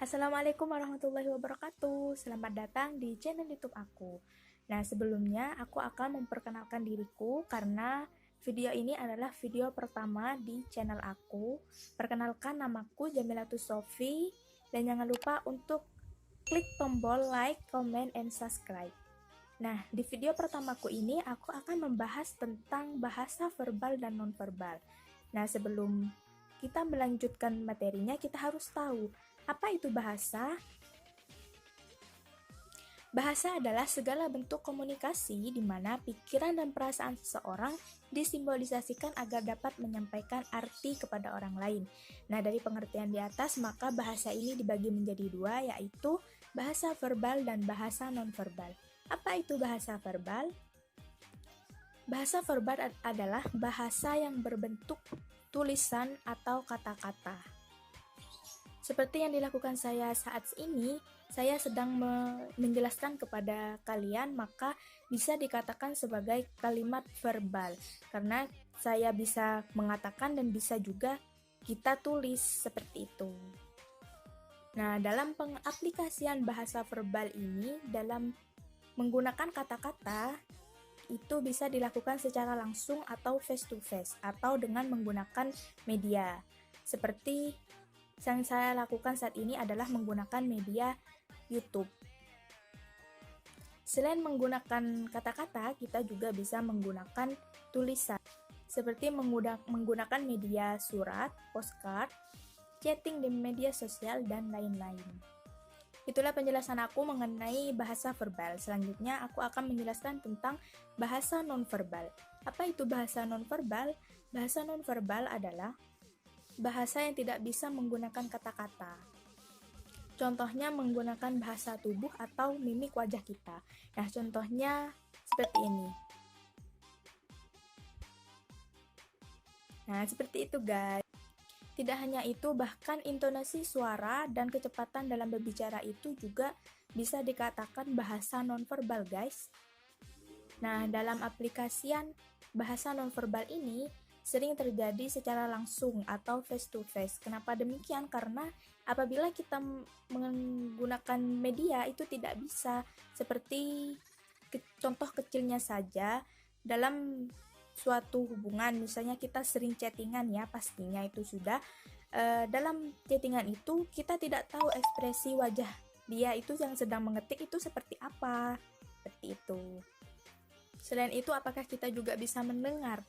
Assalamualaikum warahmatullahi wabarakatuh. Selamat datang di channel YouTube aku. Nah, sebelumnya aku akan memperkenalkan diriku karena video ini adalah video pertama di channel aku. Perkenalkan, namaku Jamilatus Sofi dan jangan lupa untuk klik tombol like, comment, and subscribe. Nah, di video pertamaku ini aku akan membahas tentang bahasa verbal dan nonverbal. Nah, sebelum kita melanjutkan materinya, kita harus tahu apa itu bahasa? Bahasa adalah segala bentuk komunikasi di mana pikiran dan perasaan seseorang disimbolisasikan agar dapat menyampaikan arti kepada orang lain. Nah, dari pengertian di atas, maka bahasa ini dibagi menjadi dua, yaitu bahasa verbal dan bahasa nonverbal. Apa itu bahasa verbal? Bahasa verbal adalah bahasa yang berbentuk tulisan atau kata-kata. Seperti yang dilakukan saya saat ini, saya sedang menjelaskan kepada kalian, maka bisa dikatakan sebagai kalimat verbal. Karena saya bisa mengatakan dan bisa juga kita tulis seperti itu. Nah, dalam pengaplikasian bahasa verbal ini, dalam menggunakan kata-kata, itu bisa dilakukan secara langsung atau face to face, atau dengan menggunakan media. Seperti yang saya lakukan saat ini adalah menggunakan media YouTube. Selain menggunakan kata-kata, kita juga bisa menggunakan tulisan, seperti menggunakan media surat, postcard, chatting di media sosial, dan lain-lain. Itulah penjelasan aku mengenai bahasa verbal. Selanjutnya, aku akan menjelaskan tentang bahasa nonverbal. Apa itu bahasa nonverbal? Bahasa nonverbal adalah bahasa yang tidak bisa menggunakan kata-kata. Contohnya menggunakan bahasa tubuh atau mimik wajah kita. Nah, contohnya seperti ini. Nah, seperti itu guys. Tidak hanya itu, bahkan intonasi suara dan kecepatan dalam berbicara itu juga bisa dikatakan bahasa nonverbal guys. Nah, dalam aplikasian bahasa nonverbal ini sering terjadi secara langsung atau face to face. Kenapa demikian? Karena apabila kita menggunakan media itu tidak bisa, seperti contoh kecilnya saja dalam suatu hubungan, misalnya kita sering chattingan ya, pastinya itu sudah dalam chattingan itu kita tidak tahu ekspresi wajah dia itu yang sedang mengetik itu seperti apa, seperti itu. Selain itu, apakah kita juga bisa mendengar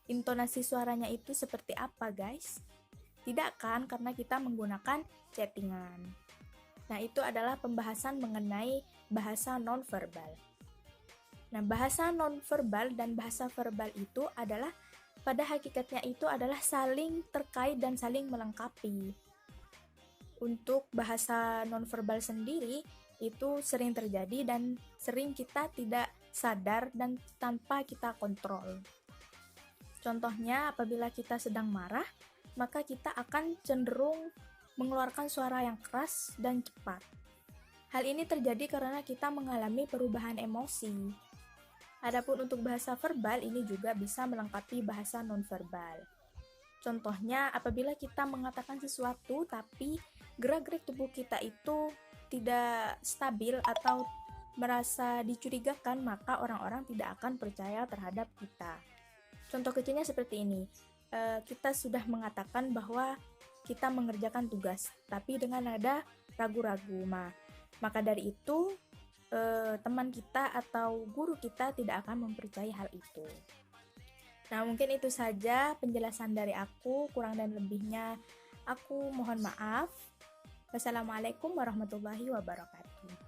intonasi suaranya itu seperti apa guys? Tidak kan, karena kita menggunakan chattingan. Nah, itu adalah pembahasan mengenai bahasa nonverbal. Nah, bahasa nonverbal dan bahasa verbal itu adalah, pada hakikatnya itu adalah saling terkait dan saling melengkapi. Untuk bahasa nonverbal sendiri, itu sering terjadi dan sering kita tidak sadar dan tanpa kita kontrol. Contohnya, apabila kita sedang marah, maka kita akan cenderung mengeluarkan suara yang keras dan cepat. Hal ini terjadi karena kita mengalami perubahan emosi. Adapun untuk bahasa verbal, ini juga bisa melengkapi bahasa nonverbal. Contohnya, apabila kita mengatakan sesuatu tapi gerak-gerik tubuh kita itu tidak stabil atau merasa dicurigakan, maka orang-orang tidak akan percaya terhadap kita. Contoh kecilnya seperti ini, kita sudah mengatakan bahwa kita mengerjakan tugas, tapi dengan nada ragu-ragu. Maka dari itu, teman kita atau guru kita tidak akan mempercayai hal itu. Nah, mungkin itu saja penjelasan dari aku, kurang dan lebihnya aku mohon maaf. Wassalamualaikum warahmatullahi wabarakatuh.